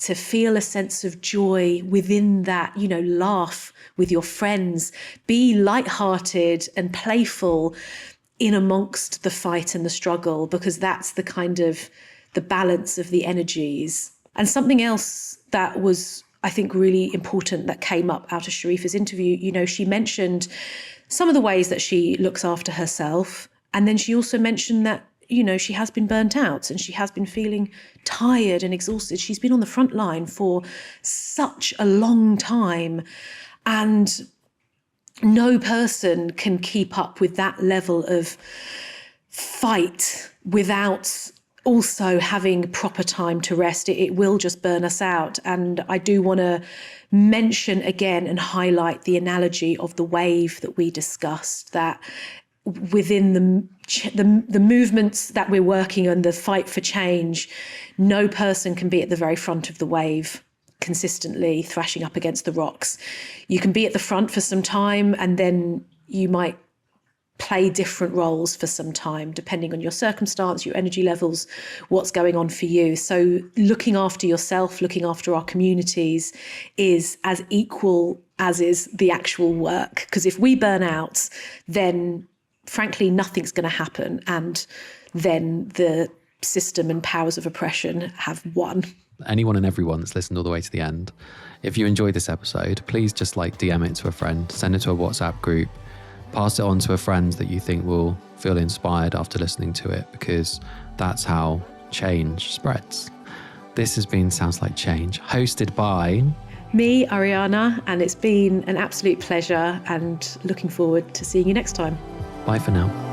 to feel a sense of joy within that, laugh with your friends, be lighthearted and playful in amongst the fight and the struggle, because that's the kind of the balance of the energies. And something else that was, I think, really important that came up out of Shareefa's interview, she mentioned some of the ways that she looks after herself. And then she also mentioned that, she has been burnt out and she has been feeling tired and exhausted. She's been on the front line for such a long time. And no person can keep up with that level of fight without also having proper time to rest. It will just burn us out. And I do want to mention again and highlight the analogy of the wave that we discussed, that within the movements that we're working on, the fight for change, no person can be at the very front of the wave consistently thrashing up against the rocks. You can be at the front for some time, and then you might play different roles for some time, depending on your circumstance, your energy levels, what's going on for you. So looking after yourself, looking after our communities is as equal as is the actual work. Because if we burn out, then frankly, nothing's going to happen. And then the system and powers of oppression have won.
Anyone and everyone that's listened all the way to the end, if you enjoyed this episode, please just DM it to a friend, send it to a WhatsApp group, pass it on to a friend that you think will feel inspired after listening to it, because that's how change spreads. This has been Sounds Like Change, hosted by
me, Ariana, and it's been an absolute pleasure, and looking forward to seeing you next time.
Bye for now.